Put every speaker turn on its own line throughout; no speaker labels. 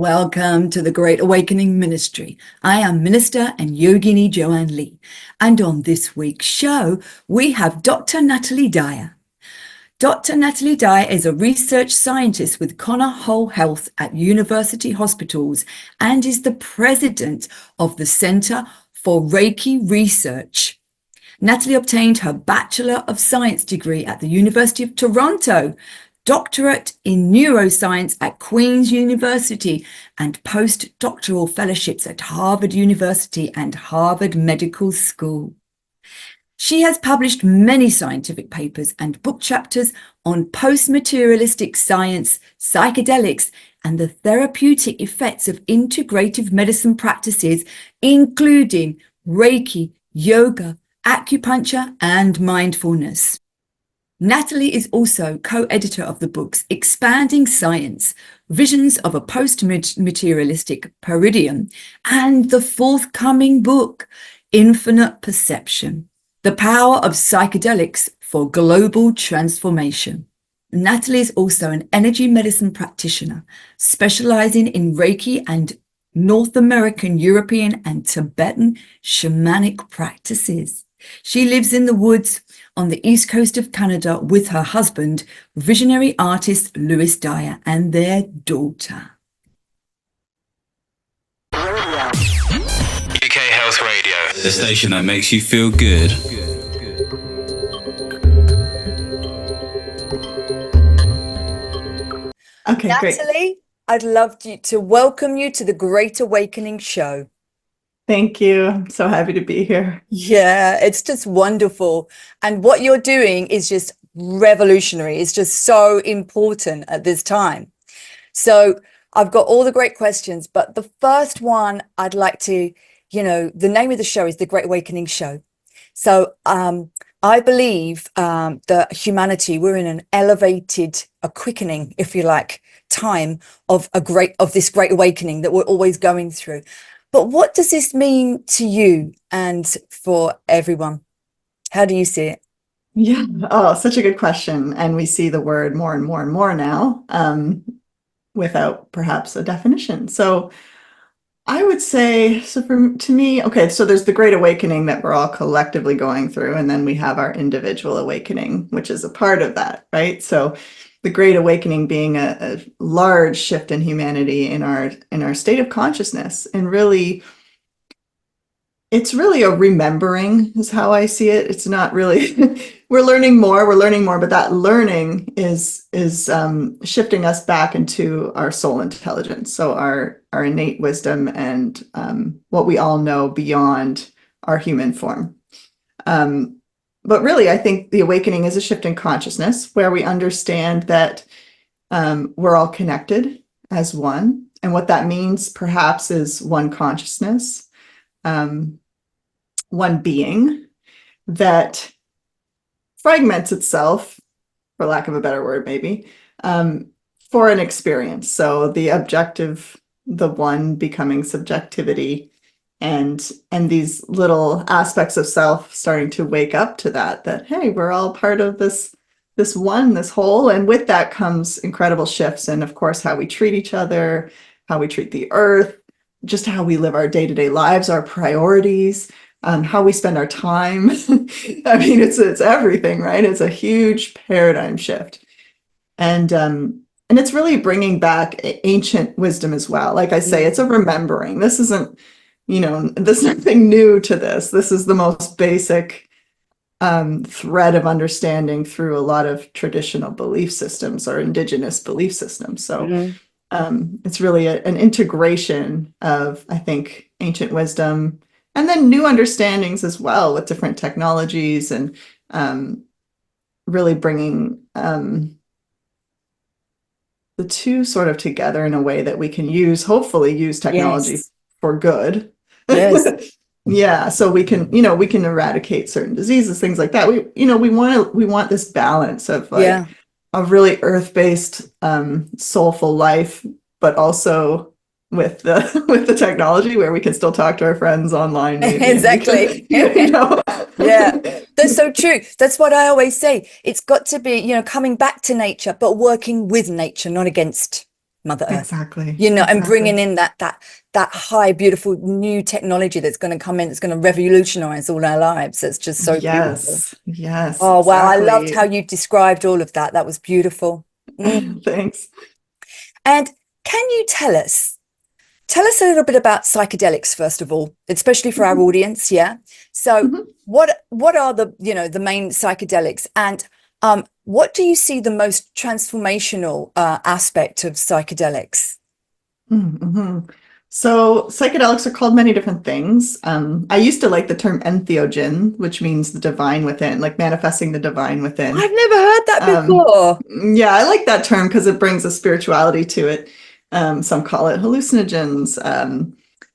Welcome to the Great Awakening Ministry. I am Minister and Yogini Joanne Lee, and on this week's show, we have Dr. Natalie Dyer. Dr. Natalie Dyer is a research scientist with Connor Whole Health at University Hospitals and is the president of the Center for Reiki Research. Natalie obtained her Bachelor of Science degree at the University of Toronto, doctorate in neuroscience at Queen's University, and postdoctoral fellowships at Harvard University and Harvard Medical School. She has published many scientific papers and book chapters on postmaterialistic science, psychedelics, and the therapeutic effects of integrative medicine practices, including Reiki, yoga, acupuncture, and mindfulness. Natalie is also co-editor of the books Expanding Science, Visions of a Post-Materialistic Paradigm, and the forthcoming book, Infinite Perception, The Power of Psychedelics for Global Transformation. Natalie is also an energy medicine practitioner, specializing in Reiki and North American, European, and Tibetan shamanic practices. She lives in the woods on the east coast of Canada with her husband, visionary artist Louis Dyer, and their daughter.
UK Health Radio, the station that makes you feel good.
Okay, Natalie, great. I'd love to welcome you to the Great Awakening Show.
Thank you. I'm so happy to be here.
Yeah, it's just wonderful. And what you're doing is just revolutionary. It's just so important at this time. So I've got all the great questions, but the first one I'd like to, the name of the show is The Great Awakening Show. So I believe that humanity, we're in an elevated, a quickening, if you like, time of this great awakening that we're always going through. But what does this mean to you and for everyone? How do you see it?
Yeah. Oh, such a good question. And we see the word more and more and more now, without perhaps a definition. So I would say, to me, okay, so there's the Great Awakening that we're all collectively going through, and then we have our individual awakening, which is a part of that, right? So the Great Awakening being a large shift in humanity in our state of consciousness, and really, it's really a remembering is how I see it. It's not really we're learning more, but that learning is shifting us back into our soul intelligence, so our innate wisdom and what we all know beyond our human form. But really, I think the awakening is a shift in consciousness where we understand that we're all connected as one. And what that means perhaps is one consciousness, one being that fragments itself, for lack of a better word, maybe, for an experience. So the objective, the one becoming subjectivity, and these little aspects of self starting to wake up to that, hey, we're all part of this one, this whole. And with that comes incredible shifts in, of course, how we treat each other, how we treat the earth, just how we live our day-to-day lives, our priorities, how we spend our time. I mean, it's everything, right? It's a huge paradigm shift. And it's really bringing back ancient wisdom as well. Like I say, it's a remembering. This isn't, there's nothing new to this. This is the most basic thread of understanding through a lot of traditional belief systems or indigenous belief systems. So it's really an integration of, I think, ancient wisdom and then new understandings as well with different technologies, and really bringing the two sort of together in a way that we can hopefully use technology for good.
Yes.
Yeah, so we can eradicate certain diseases, things like that. We want this balance of a really earth-based, soulful life, but also with the technology where we can still talk to our friends online. Maybe.
Exactly. Yeah, that's so true. That's what I always say. It's got to be, coming back to nature, but working with nature, not against Mother Earth.
Exactly.
You know, and
Exactly.
bringing in that high, beautiful new technology that's going to come in, that's going to revolutionize all our lives. It's just so beautiful.
Yes,
Oh, wow. I loved
exactly.
how you described all of that. That was beautiful.
Thanks.
And can you tell us a little bit about psychedelics, first of all, especially for our audience? Yeah. So
Mhm.
what are the, you know, the main psychedelics, and what do you see the most transformational aspect of psychedelics?
Mhm. So psychedelics are called many different things. I used to like the term entheogen, which means the divine within, like manifesting the divine within.
I've never heard that
Um,
before.
yeah, I like that term because it brings a spirituality to it. Some call it hallucinogens.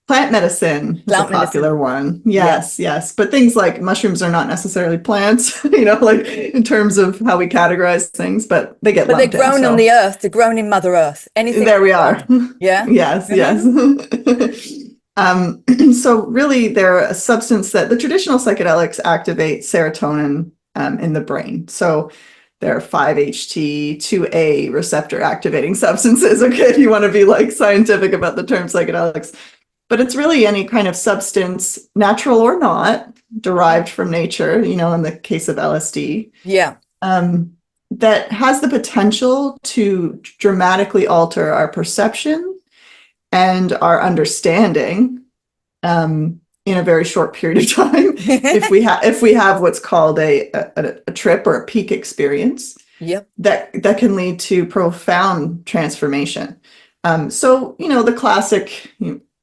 Plant medicine is a
Plant medicine.
popular one.
Yeah.
Yes, yes. But things like mushrooms are not necessarily plants, like in terms of how we categorize things, but they get
But they're
lumped in.
grown on
So
the earth. They're grown in Mother Earth. Anything
there
on
we
the
are.
earth. Yeah.
Yes, yes. So really, they're a substance that the traditional psychedelics activate serotonin in the brain. So they're 5-HT2A receptor activating substances. Okay, if you want to be like scientific about the term psychedelics, but it's really any kind of substance, natural or not, derived from nature. In the case of LSD.
Yeah.
That has the potential to dramatically alter our perception and our understanding in a very short period of time if we have what's called a trip or a peak experience.
Yep.
That can lead to profound transformation. So the classic,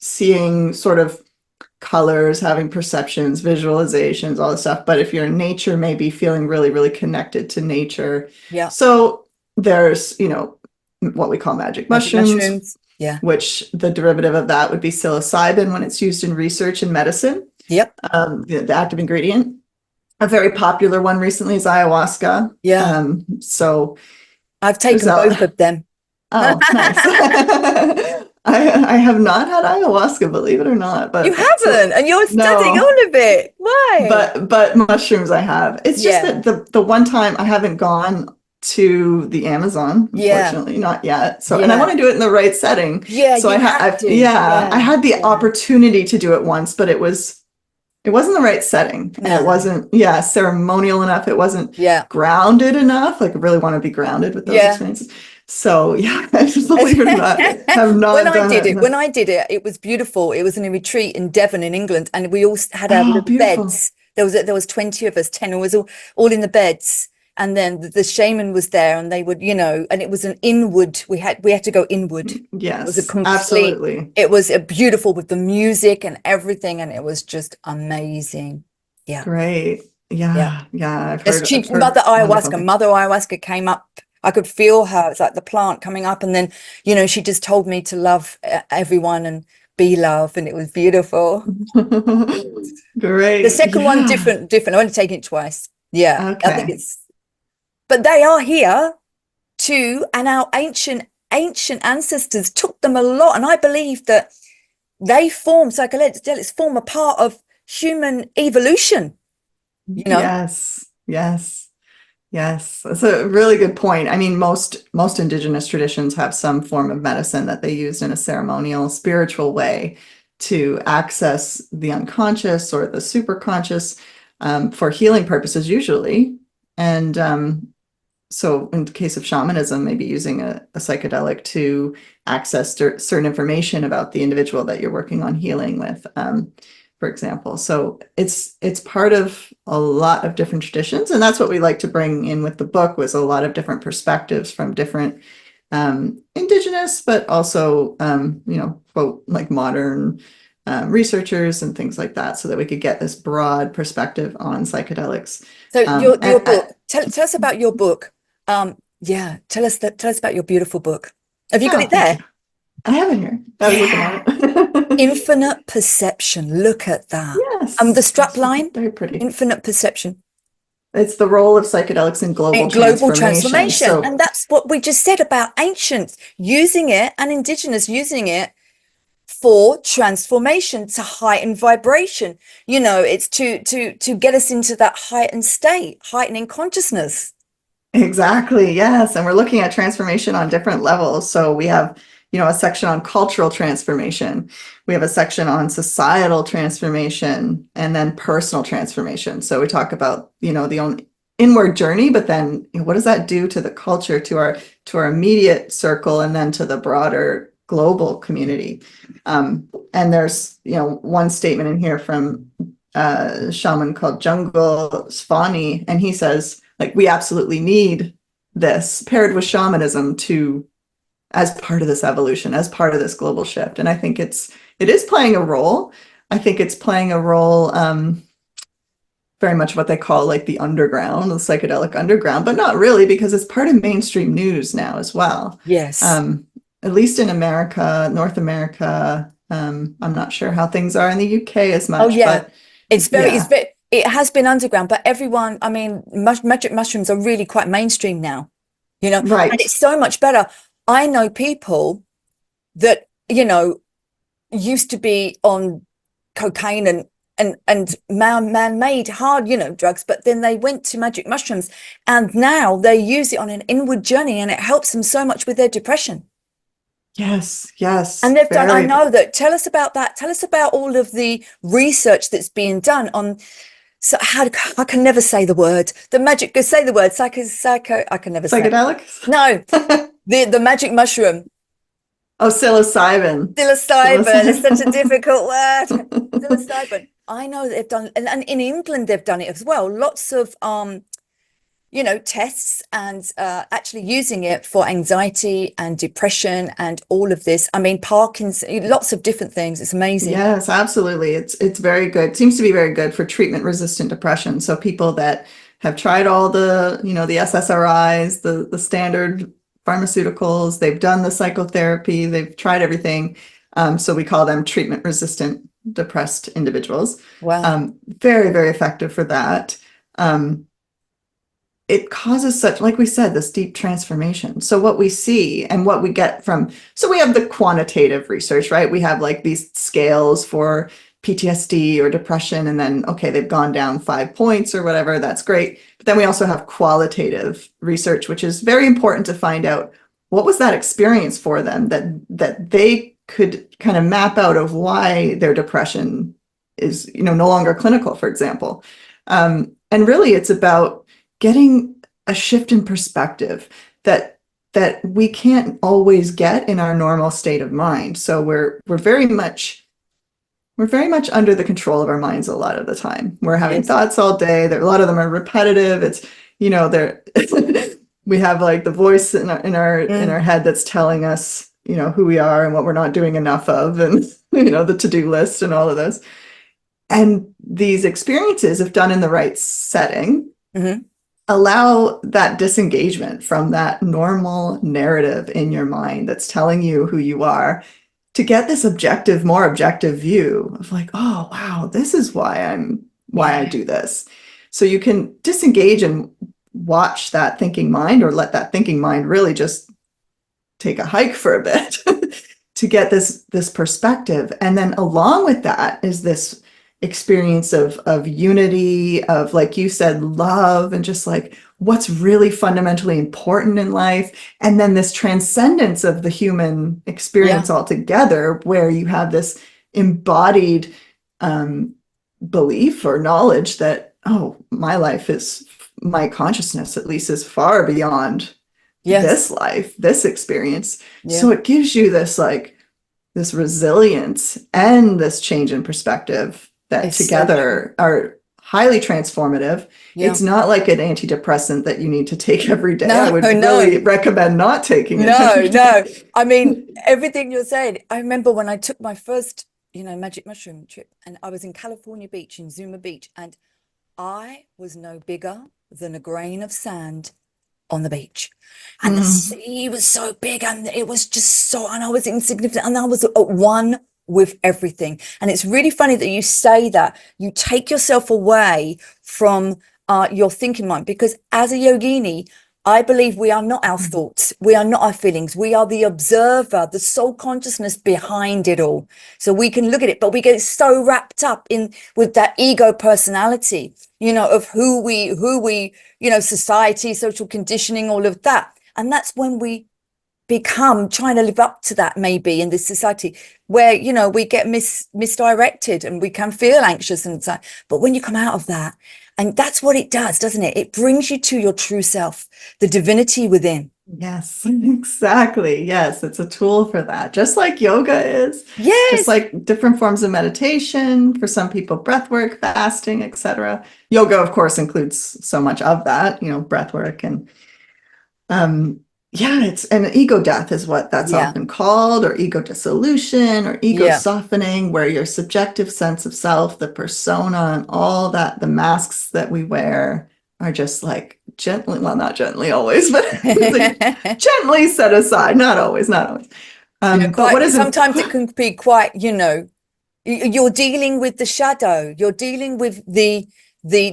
seeing sort of colors, having perceptions, visualizations, all this stuff. But if you're in nature, maybe feeling really, really connected to nature.
Yeah.
So there's, what we call magic mushrooms,
yeah,
which the derivative of that would be psilocybin when it's used in research in medicine.
Yep.
The active ingredient. A very popular one recently is ayahuasca.
Yeah.
So
I've taken both of them.
Oh, nice. I have not had ayahuasca, believe it or not. But
You haven't, and you're studying
no,
all of it. Why?
but mushrooms I have. It's just
Yeah.
that the one time I haven't gone to the Amazon,
Yeah.
unfortunately, not yet. So, and I
Yeah.
want to do it in the right setting.
Yeah,
So
you have
I
to.
I had the
Yeah.
opportunity to do it once, but it wasn't the right setting, and it
No.
wasn't ceremonial enough. It wasn't
Yeah.
grounded enough. Like I really want to be grounded with those
Yeah.
experiences. So yeah, I just believe it or not, have not
When I
done
did
it.
when I did it, it was beautiful. It was in a retreat in Devon in England, and we all had our
Oh,
little
beautiful.
beds. There was 20 of us, 10 of us all in the beds. And then the shaman was there, and they would, and it was an inward, we had to go inward. It was a
Yes,
complete,
absolutely.
it was a beautiful with the music and everything, and it was just amazing. Yeah.
Great.
Yeah.
Yeah. I've
It's
heard
cheap.
wonderful things.
Mother ayahuasca came up. I could feel her. It's like the plant coming up. And then, she just told me to love everyone and be love. And it was beautiful.
Great.
The second one,
Yeah.
different. I want to take it twice. Yeah. I think
Okay.
but they are here too. And our ancient ancestors took them a lot. And I believe that psychedelics form a part of human evolution,
Yes. Yes. Yes. That's a really good point. I mean, most indigenous traditions have some form of medicine that they use in a ceremonial, spiritual way to access the unconscious or the superconscious for healing purposes, usually. And so in the case of shamanism, maybe using a psychedelic to access certain information about the individual that you're working on healing with, for example. So it's part of a lot of different traditions, and that's what we like to bring in with the book, was a lot of different perspectives from different indigenous, but also quote, like modern researchers and things like that, so that we could get this broad perspective on psychedelics.
So your book, tell us about your book. Yeah, tell us about your beautiful book. Have you got it there?
I have it here. I was looking at it.
Infinite perception. Look at that.
Yes.
The strap line.
Very pretty.
Infinite perception.
It's the role of psychedelics in global transformation. So,
and that's what we just said about ancients using it and indigenous using it for transformation, to heighten vibration. It's to get us into that heightened state, heightening consciousness.
Exactly. Yes. And we're looking at transformation on different levels. So we have, a section on cultural transformation. We have a section on societal transformation, and then personal transformation. So we talk about, the own inward journey, but then what does that do to the culture, to our immediate circle, and then to the broader global community. And there's, one statement in here from a shaman called Jungle Svani, and he says, like, we absolutely need this paired with shamanism as part of this evolution, as part of this global shift. And I think it is playing a role. I think it's playing a role, very much what they call like the underground, the psychedelic underground, but not really, because it's part of mainstream news now as well.
Yes.
At least in America, North America. I'm not sure how things are in the UK as much.
Oh yeah,
but
it has been underground, but everyone, I mean, magic mushrooms are really quite mainstream now,
right.
And it's so much better. I know people that, used to be on cocaine and man-made hard, drugs, but then they went to magic mushrooms, and now they use it on an inward journey, and it helps them so much with their depression.
Yes.
And they've done, I know that. Tell us about that. Tell us about all of the research that's being done on, so how, I can never say the word, say the word, psycho, I can never say it.
Psychedelics?
No, the magic mushroom.
Oh, psilocybin.
Psilocybin is such a difficult word. Psilocybin. I know that they've done, and in England they've done it as well. Lots of tests, and actually using it for anxiety and depression and all of this. I mean, Parkinson's, lots of different things. It's amazing.
Yes, absolutely. It's very good. It seems to be very good for treatment-resistant depression. So people that have tried all the, the SSRIs, the standard pharmaceuticals, they've done the psychotherapy, they've tried everything. So we call them treatment-resistant depressed individuals.
Wow.
Very, very effective for that. It causes such, like we said, this deep transformation. So what we see and what we get so we have the quantitative research, right? We have like these scales for PTSD or depression, and then, okay, they've gone down 5 points or whatever. That's great. But then we also have qualitative research, which is very important to find out what was that experience for them that they could kind of map out of why their depression is, no longer clinical, for example. And really it's about getting a shift in perspective that we can't always get in our normal state of mind. So we're very much under the control of our minds a lot of the time. We're having thoughts all day. A lot of them are repetitive. It's, they're we have like the voice in our head that's telling us, who we are and what we're not doing enough of, and the to-do list and all of this. And these experiences, if done in the right setting, allow that disengagement from that normal narrative in your mind that's telling you who you are, to get this more objective view of like, oh, wow, this is why I do this. So you can disengage and watch that thinking mind, or let that thinking mind really just take a hike for a bit to get this perspective. And then along with that is this experience of unity, of, like you said, love, and just like what's really fundamentally important in life. And then this transcendence of the human experience altogether, where you have this embodied belief or knowledge that, oh, my life my consciousness at least is far beyond this life, this experience. So it gives you this resilience and this change in perspective that together are highly transformative. It's not like an antidepressant that you need to take every day. I would really recommend not taking it.
No. I mean, everything you're saying. I remember when I took my first, magic mushroom trip, and I was in California Beach, in Zuma Beach, and I was no bigger than a grain of sand on the beach, and the sea was so big, and it was just and I was insignificant, and I was at one with everything. And it's really funny that you say that you take yourself away from your thinking mind, because as a yogini, I believe we are not our thoughts, we are not our feelings, we are the observer, the soul consciousness behind it all. So we can look at it, but we get so wrapped up with that ego personality, of who we, society, social conditioning, all of that. And that's when we become trying to live up to that maybe in this society where, you know, we get misdirected and we can feel anxious and so, but when you come out of that, and that's what it does, doesn't it? It brings you to your true self, the divinity within.
Yes, exactly. Yes, it's a tool for that. Just like yoga is, just
Yes.
like different forms of meditation, for some people, breath work, fasting, etc. Yoga, of course, includes so much of that, you know, breath work and yeah, it's an ego death is what that's
Yeah.
often called, or ego dissolution, or ego
Yeah.
softening, where your subjective sense of self, the persona, and all that, the masks that we wear are just like gently, well, not gently always, but like gently set aside. Not always, not always. But what is
sometimes it can be quite, you know, you're dealing with the shadow, you're dealing with the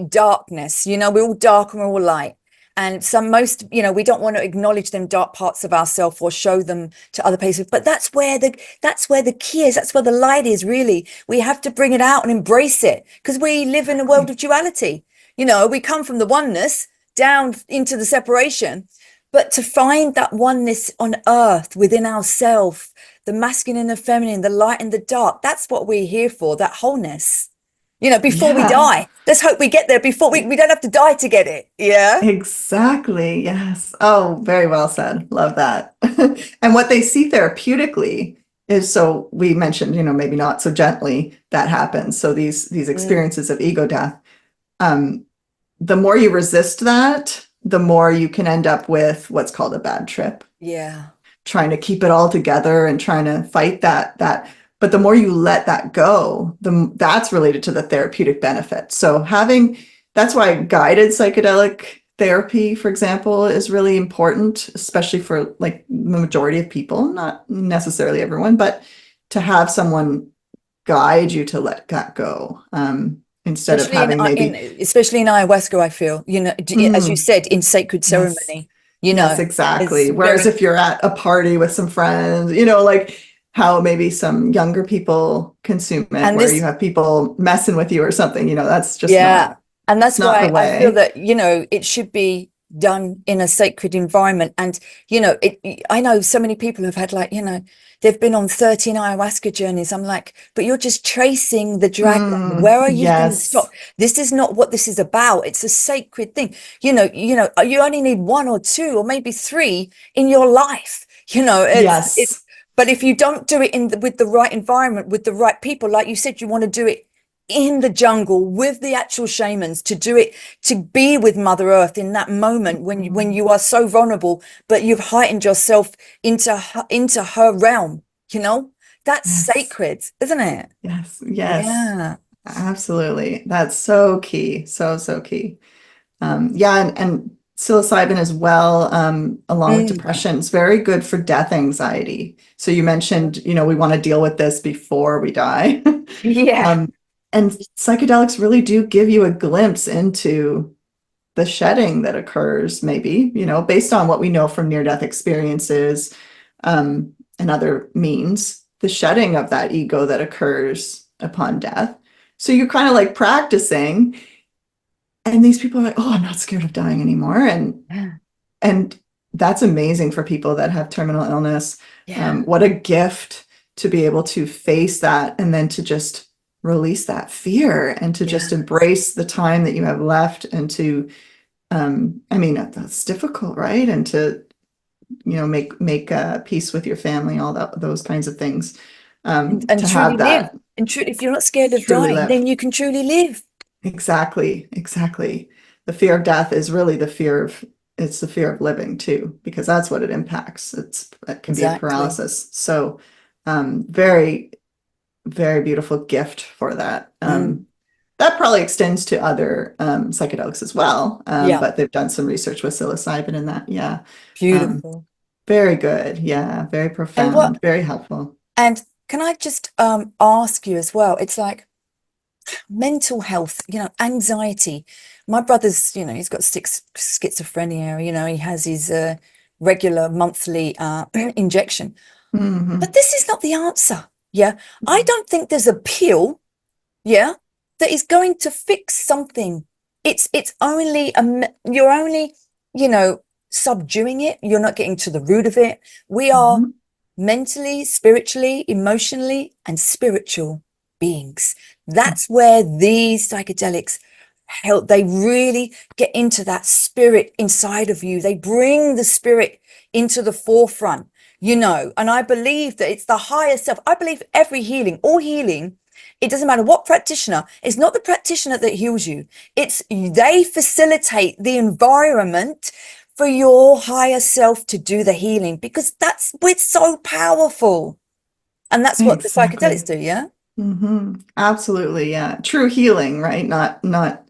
darkness, you know, we're all dark and we're all light. And most, you know, we don't want to acknowledge them dark parts of ourselves or show them to other places. But that's where the key is. That's where the light is, really. We have to bring it out and embrace it, because we live in a world of duality. You know, we come from the oneness down into the separation. But to find that oneness on earth within ourselves, the masculine and the feminine, the light and the dark, that's what we're here for, that wholeness. You know, before we
yeah,
die. Let's hope we get there before we don't have to die to get it. Yeah.
exactly. Yes. Oh, very well said. Love that. And what they see therapeutically is, so we mentioned, you know, maybe not so gently that happens. So these experiences of ego death, the more you resist that, the more you can end up with what's called a bad trip.
Yeah.
Trying to keep it all together and trying to fight that. But the more you let that go, that's related to the therapeutic benefit. So that's why guided psychedelic therapy, for example, is really important, especially for like the majority of people, not necessarily everyone, but to have someone guide you to let that go. Instead of having
especially in ayahuasca, I feel, you know, as you said, in sacred
yes,
ceremony, you
yes,
know,
exactly.
it's
Whereas
very,
if you're at a party with some friends, you know, like how maybe some younger people consume it,
and
where you
this,
have people messing with you or something, you know, that's just
yeah. And
it's
that's
not the
why I feel
way.
that, you know, it should be done in a sacred environment. And, you know, I know so many people have had, like, you know, they've been on 13 ayahuasca journeys. I'm like, but you're just tracing the dragon. Where are you going to
Yes,
stop? This is not what this is about. It's a sacred thing. You know, you only need one or two or maybe three in your life. You know,
yes,
but if you don't do it with the right environment, with the right people, like you said, you want to do it in the jungle with the actual shamans, to do it, to be with Mother Earth in that moment when you are so vulnerable, but you've heightened yourself into her realm, you know, that's
yes,
sacred, isn't it?
yes, yes,
Yeah.
absolutely. That's so key. So, so key. Yeah, and psilocybin as well, along with
Mm.
depression, is very good for death anxiety. So you mentioned, you know, we want to deal with this before we die.
Yeah.
And psychedelics really do give you a glimpse into the shedding that occurs, maybe, you know, based on what we know from near-death experiences, and other means, the shedding of that ego that occurs upon death. So you're kind of like practicing, and these people are like, oh, I'm not scared of dying anymore. And that's amazing for people that have terminal illness.
Yeah.
What a gift to be able to face that and then to just release that fear and to just
Yeah.
embrace the time that you have left, and to I mean, that's difficult, right? And to, you know, make peace with your family, all those kinds of things.
And
To
truly
have
live.
that
And if you're not scared of
truly
dying,
live.
then you can truly live.
Exactly, exactly. The fear of death is really it's the fear of living too, because that's what it impacts. It can be a
Exactly.
paralysis. So, very, very beautiful gift for that.
Mm.
That probably extends to other psychedelics as well,
Yeah.
but they've done some research with psilocybin in that. Yeah, um,
Beautiful.
very good. Yeah, very
And what,
profound, very helpful.
and can I just ask you as well? It's like mental health, you know, anxiety. My brother's, you know, he's got schizophrenia, you know, he has his regular monthly injection. But
Hmm.
this is not the answer. Yeah. I don't think there's a pill, yeah, that is going to fix something. It's only you're only, you know, subduing it. You're not getting to the root of it. We are mentally, spiritually, emotionally, and spiritual beings. That's where these psychedelics help. They really get into that spirit inside of you. They bring the spirit into the forefront, you know, and I believe that it's the higher self. I believe every healing, all healing, it doesn't matter what practitioner, it's not the practitioner that heals you. It's they facilitate the environment for your higher self to do the healing, because that's it's so powerful. And that's what the psychedelics do, yeah?
Absolutely, yeah. True healing, right? Not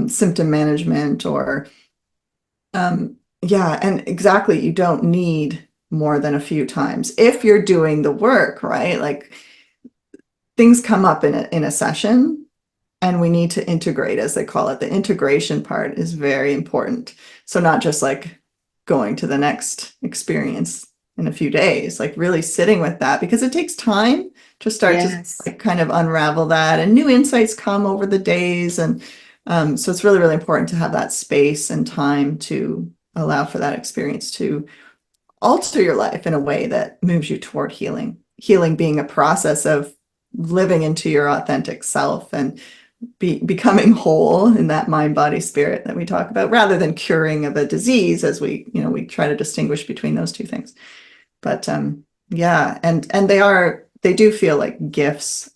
symptom management or yeah, and exactly, you don't need more than a few times if you're doing the work, right? Like things come up in a session and we need to integrate, as they call it. The integration part is very important. So not just like going to the next experience in a few days, like really sitting with that, because it takes time to start to like kind of unravel that, and new insights come over the days. And so it's really, really important to have that space and time to allow for that experience to alter your life in a way that moves you toward healing. Healing being a process of living into your authentic self and becoming whole in that mind, body, spirit that we talk about, rather than curing of a disease, as we try to distinguish between those two things. But yeah, and they do feel like gifts,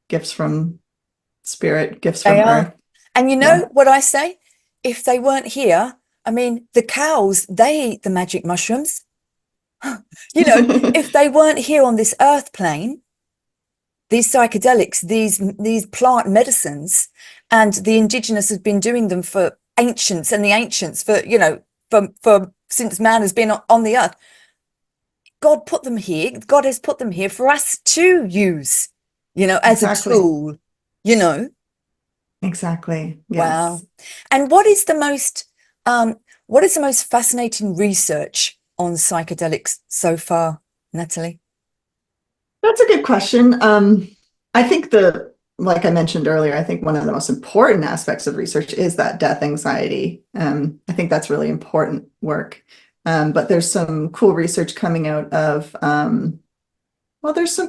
gifts from spirit, gifts from earth.
And you know what I say? If they weren't here, I mean, the cows, they eat the magic mushrooms. You know, if they weren't here on this earth plane, these psychedelics, these plant medicines, and the indigenous have been doing them for ancients, and the ancients for, you know, for since man has been on the earth. God put them here. God has put them here for us to use, you know, as a tool, you know.
Exactly. Yes.
Wow. And what is the most fascinating research on psychedelics so far, Natalie?
That's a good question. I think like I mentioned earlier, I think one of the most important aspects of research is that death anxiety. I think that's really important work. But there's some cool research coming out of, so there's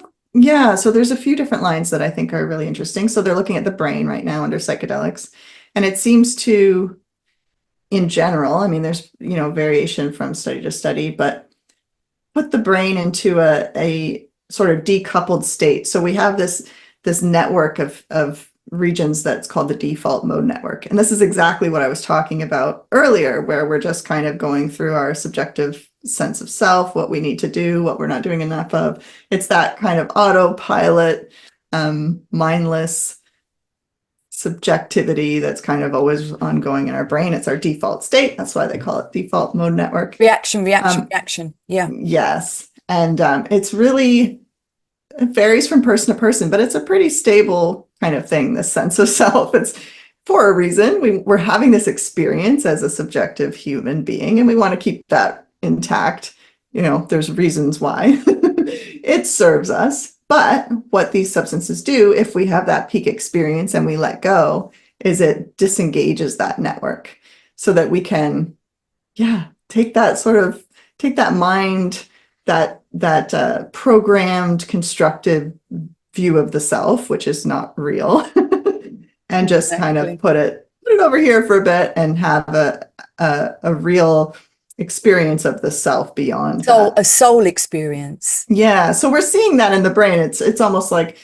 a few different lines that I think are really interesting. So they're looking at the brain right now under psychedelics, and it seems to, in general, I mean, there's, variation from study to study, but put the brain into a sort of decoupled state. So we have this network of regions that's called the default mode network. And this is exactly what I was talking about earlier, where we're just kind of going through our subjective sense of self, what we need to do, what we're not doing enough of. It's that kind of autopilot, mindless subjectivity that's kind of always ongoing in our brain. It's our default state. That's why they call it default mode network.
Reaction. Yeah.
Yes. And it varies from person to person, but it's a pretty stable kind of thing, this sense of self. It's for a reason. We're having this experience as a subjective human being, and we want to keep that intact. There's reasons why it serves us. But what these substances do, if we have that peak experience and we let go, is it disengages that network so that we can, take that mind, that programmed, constructive view of the self, which is not real, and just kind of put it over here for a bit and have a real experience of the self beyond that.
A soul experience.
Yeah. So we're seeing that in the brain. It's almost like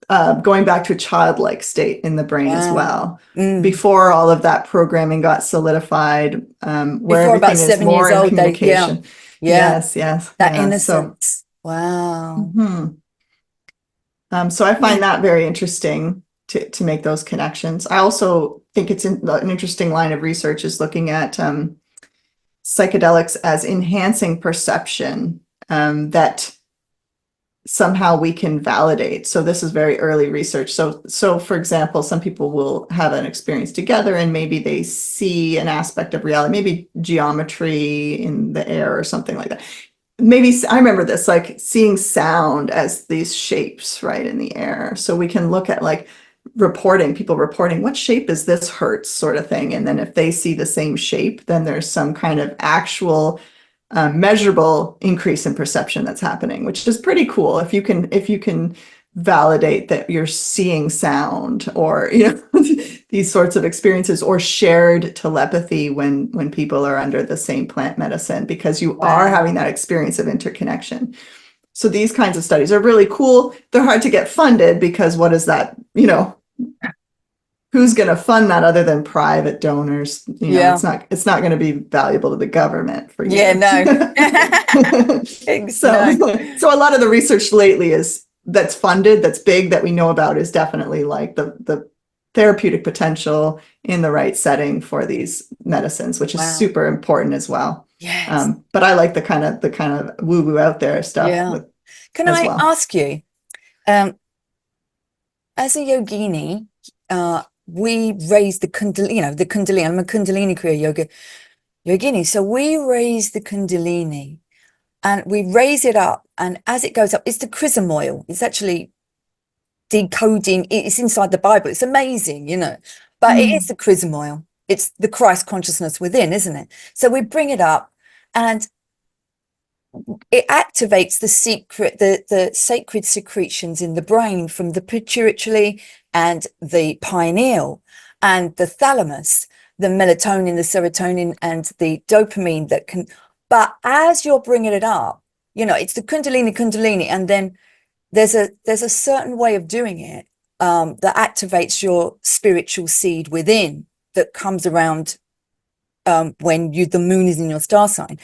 going back to a childlike state in the brain as well. Before all of that programming got solidied, where
Before
everything is more in communication. Yes.
That innocence. Wow.
So I find that very interesting to make those connections. I also think it's an interesting line of research is looking at psychedelics as enhancing perception that somehow we can validate. So this is very early research. So for example, some people will have an experience together and maybe they see an aspect of reality, maybe geometry in the air or something like that. Maybe I remember this, like seeing sound as these shapes right in the air. So we can look at like people reporting, what shape is this hurts sort of thing. And then if they see the same shape, then there's some kind of actual measurable increase in perception that's happening, which is pretty cool. If you can validate that you're seeing sound, or these sorts of experiences, or shared telepathy when people are under the same plant medicine, because you are having that experience of interconnection. So these kinds of studies are really cool. They're hard to get funded, because what is that, who's going to fund that other than private donors? It's not going to be valuable to the government for you.
Yeah, no.
So a lot of the research lately that's funded, that's big, that we know about, is definitely like the therapeutic potential in the right setting for these medicines, which is super important as well.
Yes.
But I like the kind of woo-woo out there stuff.
Yeah. Can I ask you, as a yogini, we raise the Kundalini, the Kundalini. I'm a Kundalini Kriya yogini. So we raise the Kundalini and we raise it up. And as it goes up, it's the chrism oil. It's actually decoding. It's inside the Bible. It's amazing, but it is the chrism oil. It's the Christ consciousness within, isn't it? So we bring it up and it activates the sacred secretions in the brain, from the pituitary and the pineal and the thalamus, the melatonin, the serotonin, and the dopamine that can. But as you're bringing it up, it's the Kundalini, and then there's a certain way of doing it that activates your spiritual seed within, that comes around when the moon is in your star sign.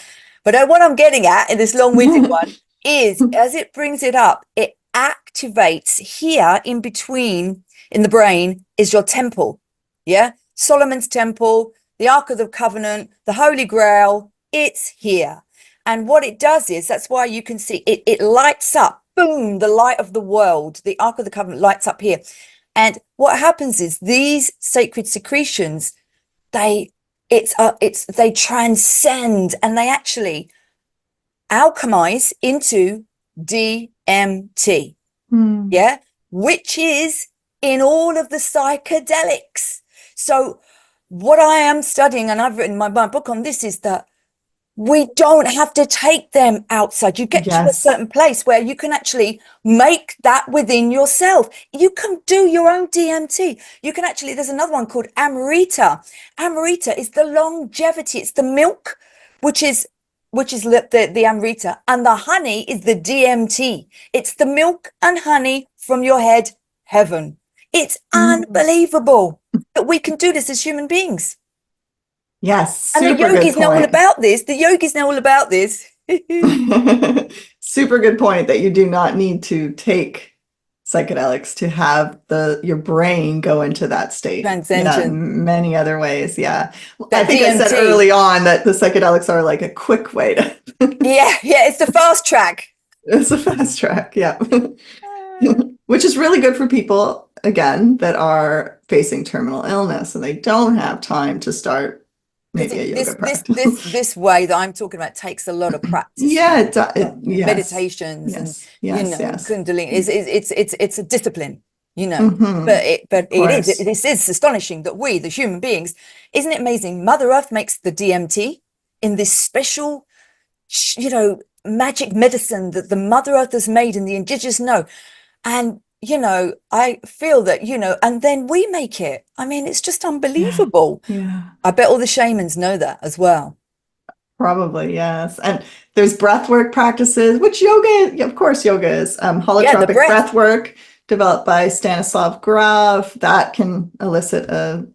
But what I'm getting at in this long-winded one is, as it brings it up, it activates here in between in the brain is your temple. Yeah. Solomon's temple, the Ark of the Covenant, the Holy Grail, it's here. And what it does is, that's why you can see it lights up, boom, the light of the world, the Ark of the Covenant lights up here. And what happens is these sacred secretions, they transcend, and they actually alchemize into DMT, which is in all of the psychedelics. So what I am studying, and I've written my book on this, is that we don't have to take them outside. You get to a certain place where you can actually make that within yourself. You can do your own DMT. You can actually, there's another one called Amrita. Amrita is the longevity. It's the milk, which is the Amrita, and the honey is the DMT. It's the milk and honey from your heaven. It's unbelievable that we can do this as human beings.
Yes.
And the yogis know all about this. The yogis know all about this.
Super good point, that you do not need to take psychedelics to have your brain go into that state.
Transcension.
Many other ways. Yeah. I think DMT. I said early on that the psychedelics are like a quick way to.
Yeah. It's the fast track.
It's a fast track. Yeah. Which is really good for people, again, that are facing terminal illness and they don't have time to start maybe a yoga practice.
This way that I'm talking about takes a lot of practice. Meditations and Kundalini. It's a discipline, but it is astonishing that we, the human beings, isn't it amazing? Mother Earth makes the DMT in this special, magic medicine that the Mother Earth has made and the indigenous know. And I feel that, and then we make it. I mean, it's just unbelievable.
Yeah.
I bet all the shamans know that as well.
Probably, yes. And there's breath work practices, which yoga is holotropic breath work developed by Stanislav Grof that can elicit a,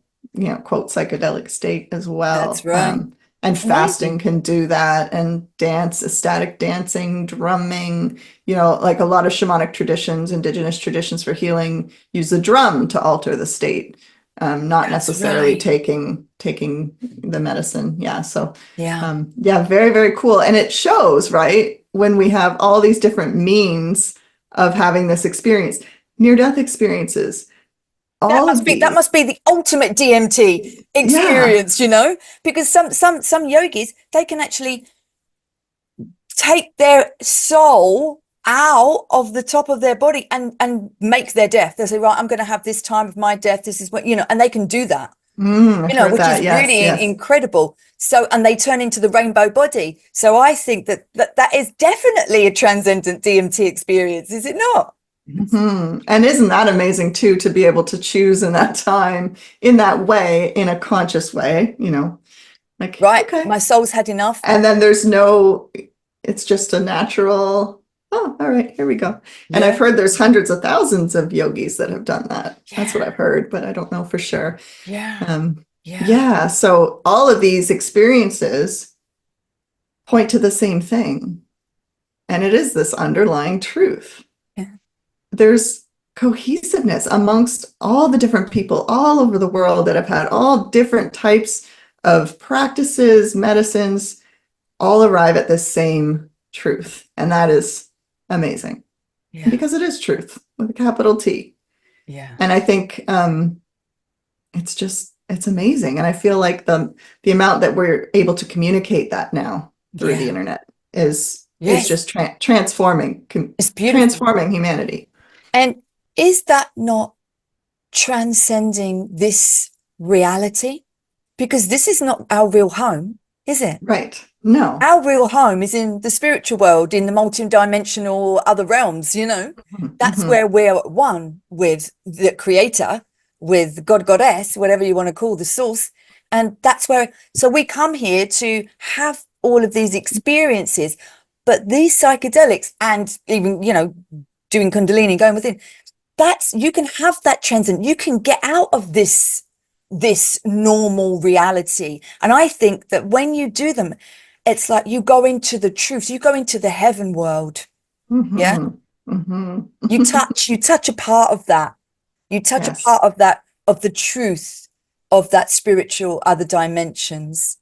quote, psychedelic state as well.
That's right.
And fasting can do that, and dance, ecstatic dancing, drumming, like a lot of shamanic traditions, indigenous traditions for healing use the drum to alter the state, not necessarily taking the medicine. Yeah. So, very, very cool. And it shows, right, when we have all these different means of having this experience, near-death experiences.
That must be the ultimate DMT experience, because some yogis, they can actually take their soul out of the top of their body and make their death. They say, right, I'm going to have this time of my death. This is what, and they can do that,
I've heard
which
that.
is
Yes,
really
yes.
incredible. So, and they turn into the rainbow body. So I think that is definitely a transcendent DMT experience, is it not?
And isn't that amazing too, to be able to choose in that time, in that way, in a conscious way, like,
Right.
okay.
My soul's had enough.
And then it's just a natural, oh, all right, here we go. And I've heard there's hundreds of thousands of yogis that have done that. That's what I've heard, but I don't know for sure.
Yeah.
So all of these experiences point to the same thing. And it is this underlying truth.
Yeah.
There's cohesiveness amongst all the different people all over the world that have had all different types of practices, medicines, all arrive at the same truth. And that is amazing.
Yeah.
Because it is truth with a capital T.
Yeah.
And I think it's amazing. And I feel like the amount that we're able to communicate that now through the internet is just transforming,
it's beautiful.
Transforming humanity.
And is that not transcending this reality? Because this is not our real home, is it?
Right. No.
Our real home is in the spiritual world, in the multi-dimensional other realms, That's where we're one with the creator, with God, goddess, whatever you want to call the source. And that's where, so we come here to have all of these experiences, but these psychedelics and even, doing Kundalini, going within, you can have that transcend. You can get out of this normal reality. And I think that when you do them, it's like you go into the truth, you go into the heaven world. Yeah. You touch a part of that. You touch a part of that, of the truth of that spiritual other dimensions.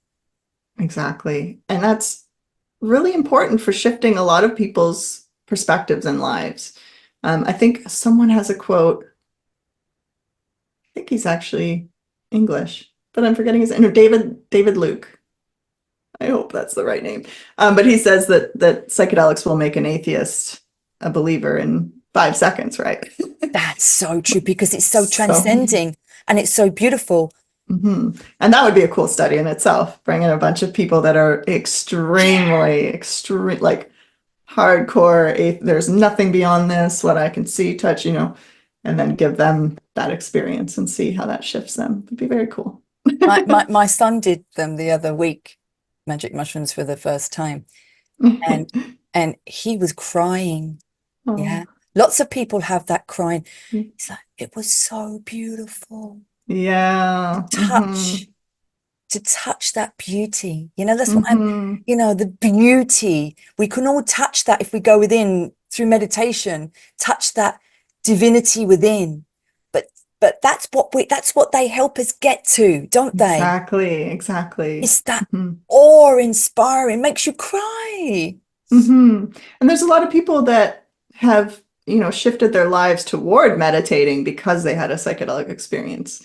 Exactly. And that's really important for shifting a lot of people's perspectives and lives. I think someone has a quote. I think he's actually English, but I'm forgetting his name. David Luke. I hope that's the right name. But he says that psychedelics will make an atheist a believer in 5 seconds, right?
That's so true, because it's so transcending and it's so beautiful.
And that would be a cool study in itself, bringing a bunch of people that are extreme, like hardcore, there's nothing beyond this, what I can see, touch, and then give them that experience and see how that shifts them. It'd be very cool.
my son did them the other week, magic mushrooms for the first time, and he was crying. Oh. Yeah, lots of people have that crying. It's like, it was so beautiful.
Yeah,
to touch that beauty, that's what I'm, the beauty, we can all touch that if we go within through meditation, touch that divinity within, but that's what they help us get to, don't they?
Exactly.
It's that awe-inspiring, makes you cry.
And there's a lot of people that have shifted their lives toward meditating because they had a psychedelic experience,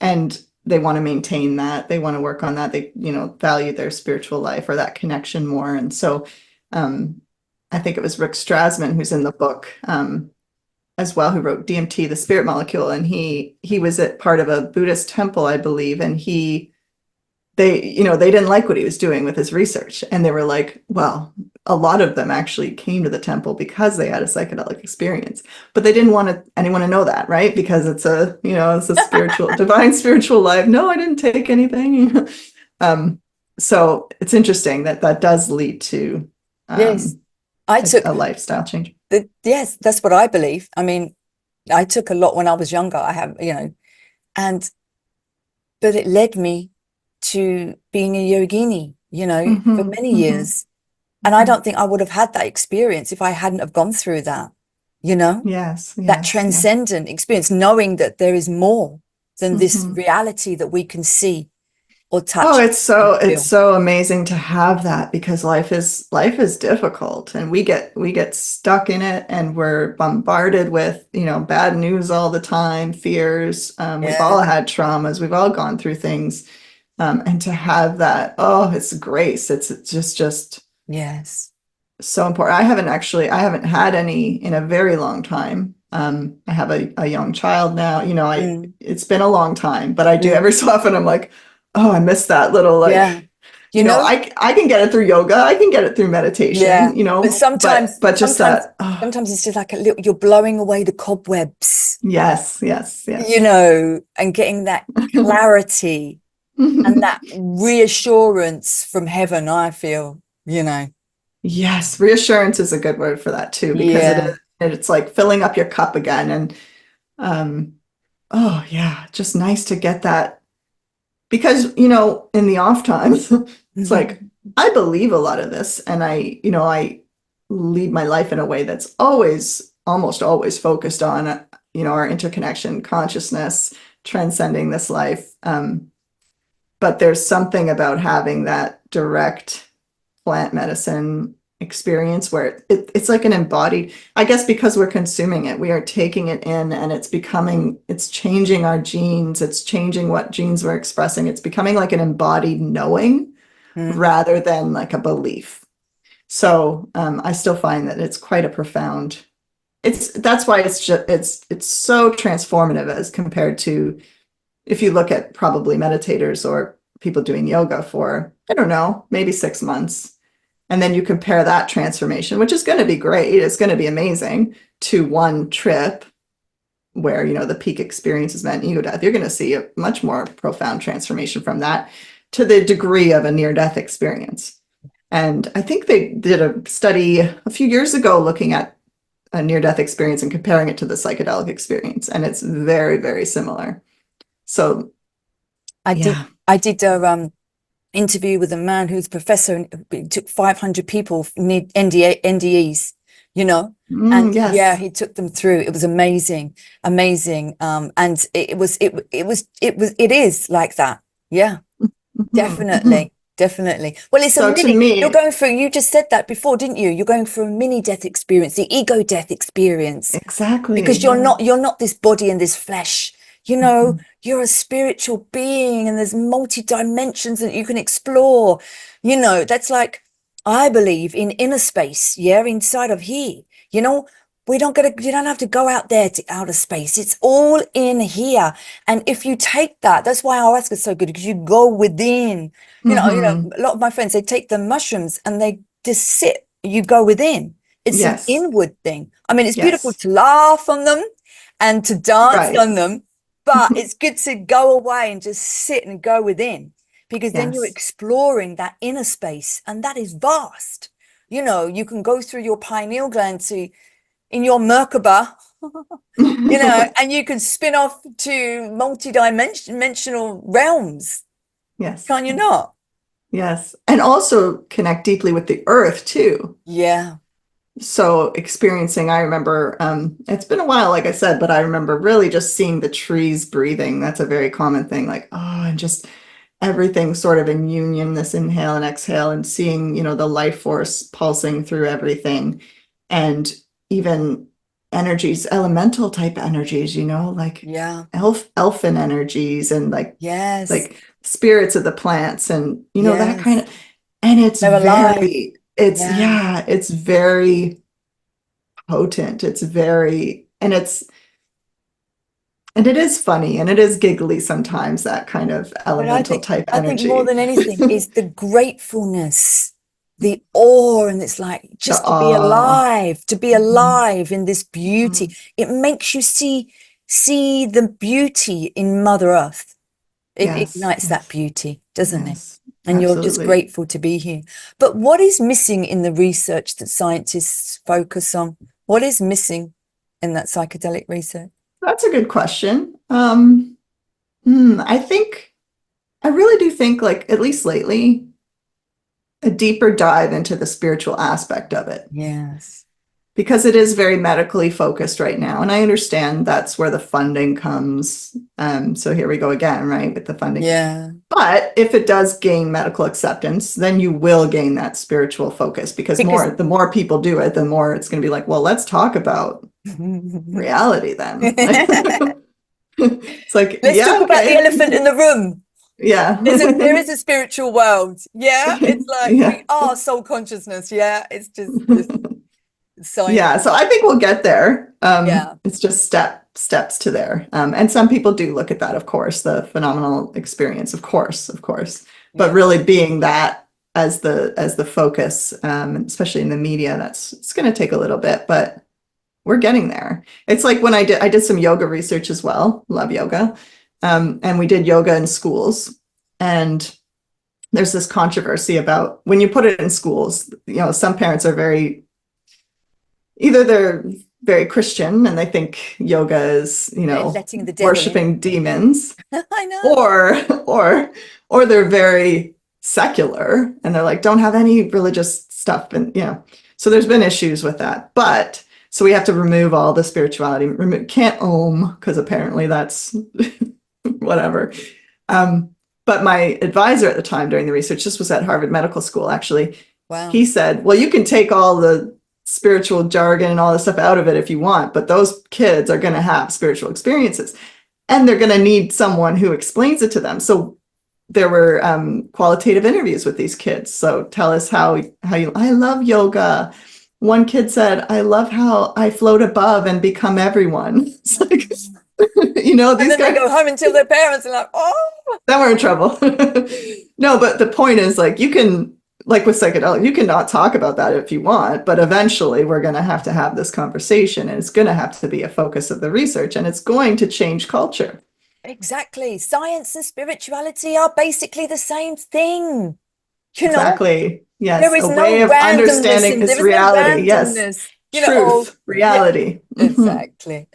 and they want to maintain that, they want to work on that, they value their spiritual life or that connection more. And so I think it was Rick Strassman who's in the book as well, who wrote DMT, the spirit molecule, and he was at part of a Buddhist temple, I believe, and they didn't like what he was doing with his research, and they were like, well, a lot of them actually came to the temple because they had a psychedelic experience, but they didn't want anyone to know that, right? Because it's a spiritual, divine spiritual life. No, I didn't take anything. So it's interesting that does lead to a lifestyle change.
Yes, that's what I believe. I mean, I took a lot when I was younger. I have, but it led me to being a yogini, for many years. And I don't think I would have had that experience if I hadn't have gone through that, that transcendent experience, knowing that there is more than this reality that we can see or touch.
Oh, it's so amazing to have that, because life is difficult, and we get stuck in it, and we're bombarded with, bad news all the time, fears. We've all had traumas, we've all gone through things. And to have that, it's grace. It's just
yes.
so important. I haven't had any in a very long time. I have a young child now, it's been a long time, but I do every so often, I'm like, oh, I miss that little, like,
Yeah. You know,
I can get it through yoga. I can get it through meditation,
but sometimes,
but just that,
sometimes it's just like a little, you're blowing away the cobwebs,
yes,
and getting that clarity and that reassurance from heaven, I feel,
Yes, reassurance is a good word for that too, because
Yeah.
it's like filling up your cup again. And oh yeah, just nice to get that, because in the off times, it's like I believe a lot of this, and I lead my life in a way that's almost always focused on our interconnection, consciousness, transcending this life. But there's something about having that direct plant medicine experience where it's like an embodied, I guess, because we're consuming it, we are taking it in, and it's changing our genes, it's changing what genes we're expressing, it's becoming like an embodied knowing rather than like a belief. So I still find that it's quite a profound, that's why it's so transformative as compared to, if you look at probably meditators or people doing yoga for, I don't know, maybe 6 months, and then you compare that transformation, which is going to be great, it's going to be amazing, to one trip where, the peak experience is meant ego death, you're going to see a much more profound transformation from that to the degree of a near-death experience. And I think they did a study a few years ago looking at a near-death experience and comparing it to the psychedelic experience, and it's very, very similar. So
I did a interview with a man who's a professor, and it took 500 people need NDEs, and
yes.
he took them through. It was amazing. And it is like that. Yeah, definitely. Well, it's
So to me,
you're going through, you just said that before, didn't you? You're going through a mini death experience, the ego death experience.
Exactly.
Because you're not this body and this flesh. You're a spiritual being, and there's multi dimensions that you can explore. That's like, I believe in inner space, inside of here. You don't have to go out there to outer space. It's all in here. And if you take that's why ayahuasca is so good, because you go within. A lot of my friends, they take the mushrooms and they just sit. You go within. It's an inward thing. I mean, it's beautiful to laugh on them and to dance on them, but it's good to go away and just sit and go within, because then you're exploring that inner space, and that is vast. You can go through your pineal gland in your Merkaba, and you can spin off to multi-dimensional realms.
Yes.
Can you not?
Yes. And also connect deeply with the earth too.
Yeah.
So experiencing, I remember, it's been a while, like I said, but I remember really just seeing the trees breathing. That's a very common thing, like, and just everything sort of in union, this inhale and exhale, and seeing, the life force pulsing through everything. And even energies, elemental type energies, like elfin energies, and like spirits of the plants, and that kind of, and it's it's very potent, it's very, and it is funny, and it is giggly sometimes, that kind of elemental type energy.
I think more than anything is the gratefulness, the awe, and it's like just to be alive in this beauty. It makes you see the beauty in Mother Earth. It ignites that beauty, doesn't it? And you're just grateful to be here. But what is missing in the research that scientists focus on? What is missing in that psychedelic research?
That's a good question. I really do think, like, at least lately, a deeper dive into the spiritual aspect of it.
Yes.
Because it is very medically focused right now. And I understand that's where the funding comes. So here we go again, right, with the funding.
Yeah.
But if it does gain medical acceptance, then you will gain that spiritual focus, because the more people do it, the more it's going to be like, well, let's talk about reality then. It's like,
let's talk about the elephant in the room.
Yeah.
There is a spiritual world. Yeah. It's like
Yeah.
we are soul consciousness. Yeah. It's just science.
Yeah, so I think we'll get there.
Yeah.
It's just steps to there. And some people do look at that, of course, the phenomenal experience, of course. But
Yeah.
really being that as the focus, especially in the media, it's going to take a little bit, but we're getting there. It's like when I did some yoga research as well. Love yoga. And we did yoga in schools. And there's this controversy about when you put it in schools, some parents are either they're very Christian and they think yoga is,
Letting the devil
worshiping demons,
I know.
or they're very secular and they're like, don't have any religious stuff. And, so there's been issues with that. But so we have to remove all the spirituality, can't Om, because apparently that's whatever. But my advisor at the time during the research, this was at Harvard Medical School, actually.
Wow.
He said, well, you can take all the spiritual jargon and all this stuff out of it if you want, but those kids are going to have spiritual experiences and they're going to need someone who explains it to them. So there were qualitative interviews with these kids. So tell us how I love yoga. One kid said, I love how I float above and become everyone. It's like, these
and then
guys
they go home and tell their parents and like, oh,
then we're in trouble. No, but the point is, like, you can, like with psychedelics, you cannot talk about that if you want, but eventually we're going to have this conversation and it's going to have to be a focus of the research and it's going to change culture.
exactly. Science and spirituality are basically the same thing.
Exactly. Yes.
There is
a
no
way of understanding this reality. Yes. Truth, reality.
Exactly.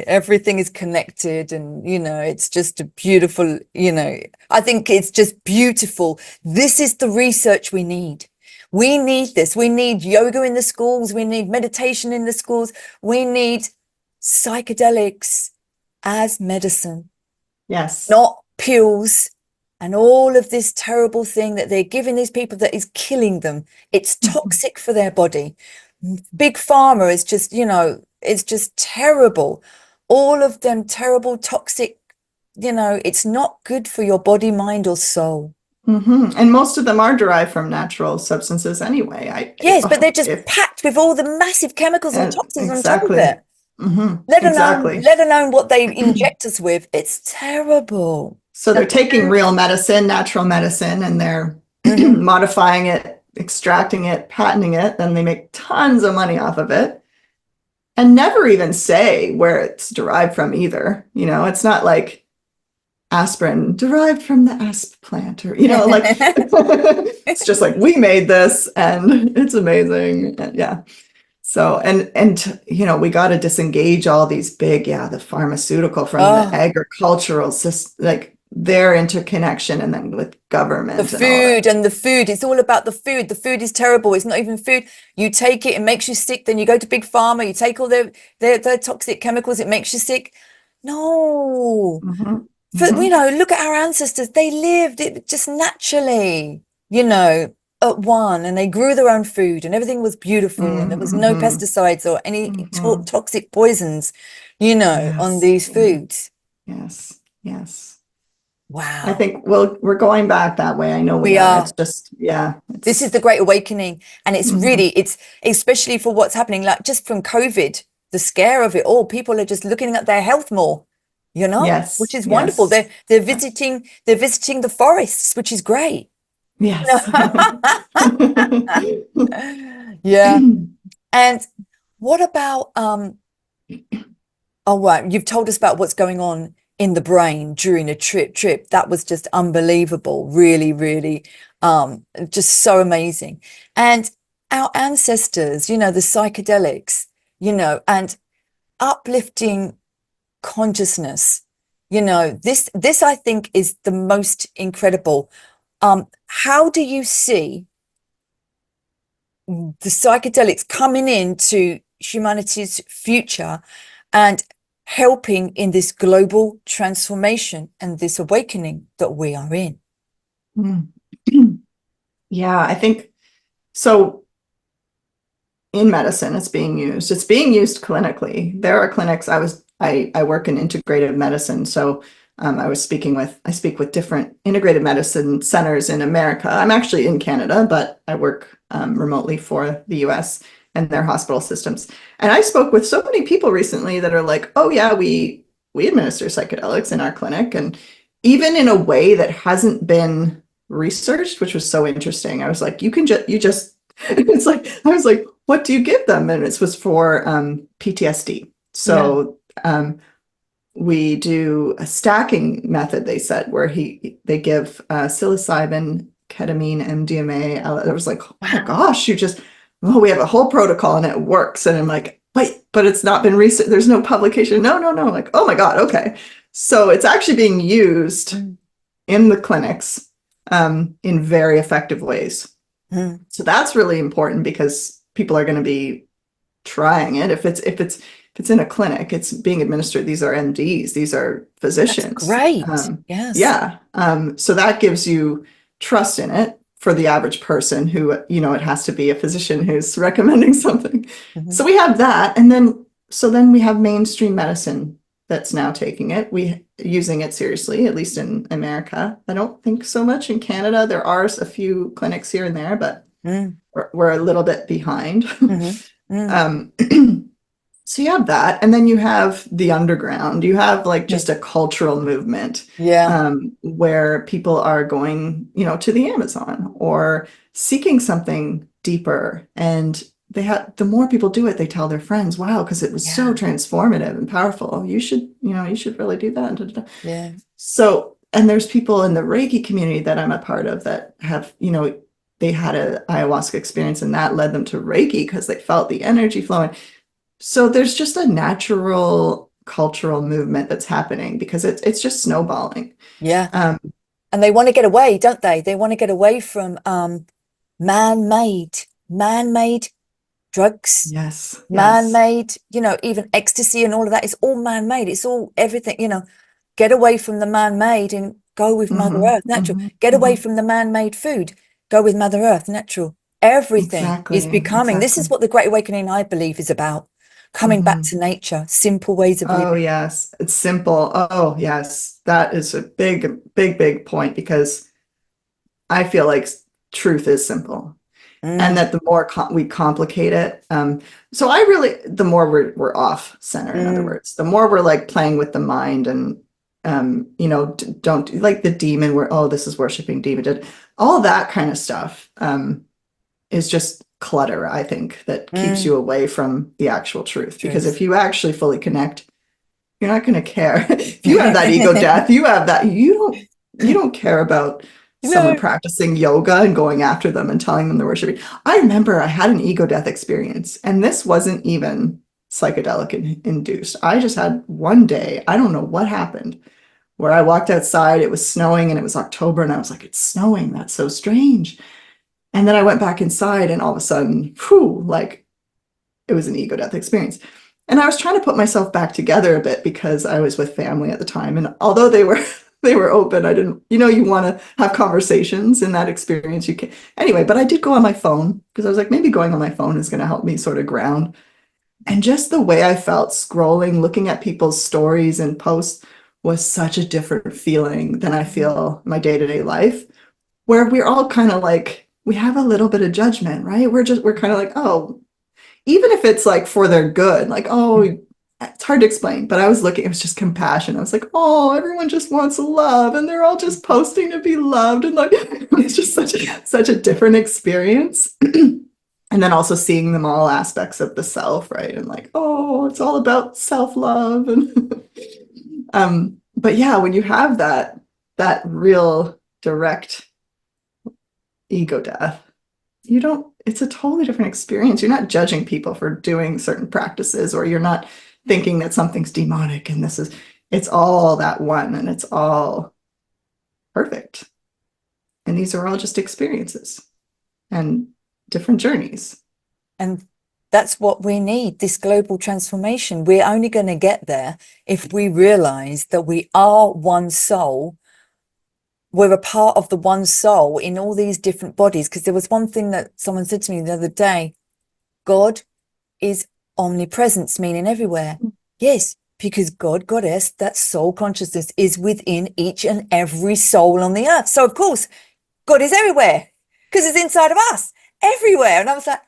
Everything is connected and, it's just a beautiful, I think it's just beautiful. This is the research we need. We need this. We need yoga in the schools. We need meditation in the schools. We need psychedelics as medicine.
Yes.
Not pills and all of this terrible thing that they're giving these people that is killing them. It's toxic for their body. Big pharma is just, it's just terrible. All of them terrible, toxic, it's not good for your body, mind, or soul.
And most of them are derived from natural substances anyway.
Yes, but they're just packed with all the massive chemicals and toxins on top of it. Let alone what they inject us with. It's terrible.
So they're taking real medicine, natural medicine, and they're modifying it, extracting it, patenting it. Then they make tons of money off of it and never even say where it's derived from either. It's not like aspirin derived from the asp plant or, like it's just like we made this and it's amazing. And, yeah. So, and we got to disengage all these big, the pharmaceutical from the agricultural system, like their interconnection, and then with government.
The food. It's all about the food. The food is terrible. It's not even food. You take it makes you sick. Then you go to big pharma. You take all their toxic chemicals. It makes you sick. No. Look at our ancestors. They lived it just naturally, at one, and they grew their own food and everything was beautiful and there was no pesticides or any toxic poisons, on these foods.
Yes.
Wow.
I think we're going back that way. I know we are. It's just,
this is the Great Awakening. And it's really, it's especially for what's happening, like just from COVID, the scare of it all, people are just looking at their health more,
Yes.
which is wonderful. They're visiting the forests, which is great.
Yes.
Yeah. And what about, right, you've told us about what's going on in the brain during a trip. That was just unbelievable. Really, really, just so amazing. And our ancestors, the psychedelics, and uplifting consciousness, this I think is the most incredible. How do you see the psychedelics coming into humanity's future and helping in this global transformation and this awakening that we are in?
Yeah, I think so. In medicine, it's being used. It's being used clinically. There are clinics. I work in integrative medicine, so I speak with different integrative medicine centers in America. I'm actually in Canada, but I work remotely for the US and their hospital systems. And I spoke with so many people recently that are like, oh yeah, we administer psychedelics in our clinic, and even in a way that hasn't been researched, which was so interesting. I was like, you just it's like, I was like, what do you give them? And it was for PTSD. So we do a stacking method, they said, where they give psilocybin, ketamine, MDMA. I was like, oh my gosh, we have a whole protocol and it works. And I'm like, wait, but it's not been researched. There's no publication. No. Like, oh my God. Okay. So it's actually being used in the clinics in very effective ways. So that's really important because people are going to be trying it. If it's in a clinic, it's being administered. These are MDs. These are physicians.
That's great. Yes.
Yeah. So that gives you trust in it for the average person who, it has to be a physician who's recommending something. So we have that. And then we have mainstream medicine that's now taking it. Using it seriously, at least in America. I don't think so much in Canada. There are a few clinics here and there, but we're a little bit behind. So you have that, and then you have the underground. You have like just a cultural movement, where people are going, to the Amazon or seeking something deeper. And the more people do it, they tell their friends, "Wow, because it was so transformative and powerful. You should really do that."
Yeah.
So, and there's people in the Reiki community that I'm a part of that have, they had an ayahuasca experience, and that led them to Reiki because they felt the energy flowing. So there's just a natural cultural movement that's happening because it's just snowballing.
Yeah. And they want to get away, don't they? They want to get away from man-made drugs.
Yes.
Man-made, even ecstasy and all of that. It's all man-made. It's all everything, get away from the man-made and go with Mother Earth, natural. Get away from the man-made food. Go with Mother Earth, natural. Everything is becoming. This is what the Great Awakening, I believe, is about. Coming back to nature, simple ways of living.
Oh, yes. It's simple. Oh, yes. That is a big point, because I feel like truth is simple. And that the more we complicate it, so the more we're off center, in other words, the more we're like playing with the mind and, don't do like the demon where, oh, this is worshiping demon, all that kind of stuff is just clutter, I think, that keeps you away from the actual truth. Because if you actually fully connect, you're not going to care. If you have that ego death, you don't care about someone practicing yoga and going after them and telling them they're worshiping. I remember I had an ego death experience, and this wasn't even psychedelic induced. I just had one day, I don't know what happened, where I walked outside, it was snowing, and it was October, and I was like, it's snowing, that's so strange. And then I went back inside, and all of a sudden, like it was an ego death experience. And I was trying to put myself back together a bit because I was with family at the time. And although they were open, I didn't, you want to have conversations in that experience. You can anyway, but I did go on my phone because I was like, maybe going on my phone is going to help me sort of ground. And just the way I felt scrolling, looking at people's stories and posts was such a different feeling than I feel my day-to-day life, where we're all kind of like, we have a little bit of judgment, right? We're kind of like, oh, even if it's like for their good, like, oh, it's hard to explain, but I was looking, it was just compassion. I was like, oh, everyone just wants love, and they're all just posting to be loved. And like, it's just such a different experience. And then also seeing them all aspects of the self, right? And like, oh, it's all about self-love. And but yeah, when you have that real direct ego death, it's a totally different experience. You're not judging people for doing certain practices, or you're not thinking that something's demonic, and it's all that one, and it's all perfect. And these are all just experiences and different journeys.
And that's what we need, this global transformation. We're only going to get there if we realize that we are one soul. We're a part of the one soul in all these different bodies. Because there was one thing that someone said to me the other day: God is omnipresence, meaning everywhere. Yes, because God, Goddess, that soul consciousness is within each and every soul on the earth. So of course, God is everywhere because it's inside of us, everywhere. And I was like,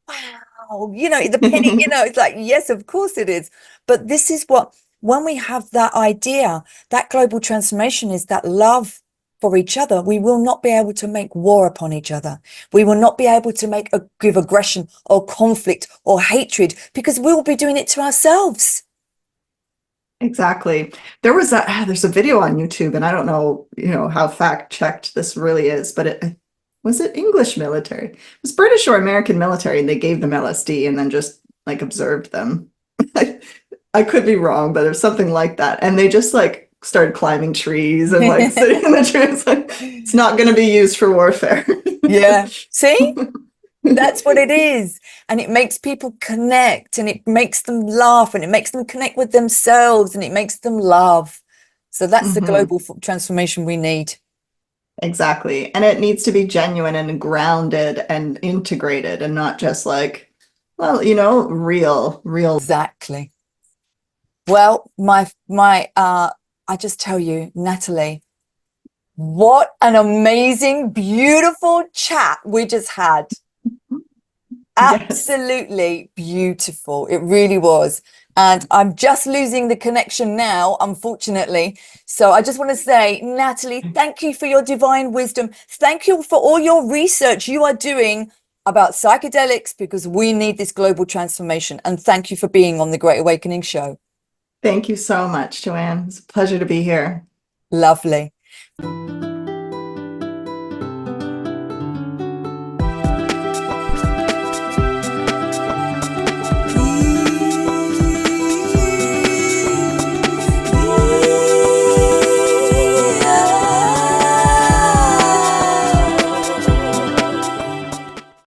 wow, the penny, it's like, yes, of course it is. But this is what, when we have that idea, that global transformation is that love for each other, we will not be able to make war upon each other. We will not be able to give aggression or conflict or hatred, because we will be doing it to ourselves.
Exactly. There's a video on YouTube, and I don't know, how fact checked this really is, but was it English military? It was British or American military, and they gave them LSD and then just like observed them. I could be wrong, but there's something like that. And they just like started climbing trees and like sitting in the trees. Like, it's not going to be used for warfare.
Yeah. See? That's what it is. And it makes people connect, and it makes them laugh, and it makes them connect with themselves, and it makes them love. So that's the global transformation we need.
Exactly. And it needs to be genuine and grounded and integrated, and not just like, well, real.
Exactly. Well, I just tell you, Natalie, what an amazing, beautiful chat we just had. Absolutely beautiful. It really was. And I'm just losing the connection now, unfortunately. So I just want to say, Natalie, thank you for your divine wisdom. Thank you for all your research you are doing about psychedelics, because we need this global transformation. And thank you for being on the Great Awakening Show.
Thank you so much, Joanne. It's a pleasure to be here.
Lovely.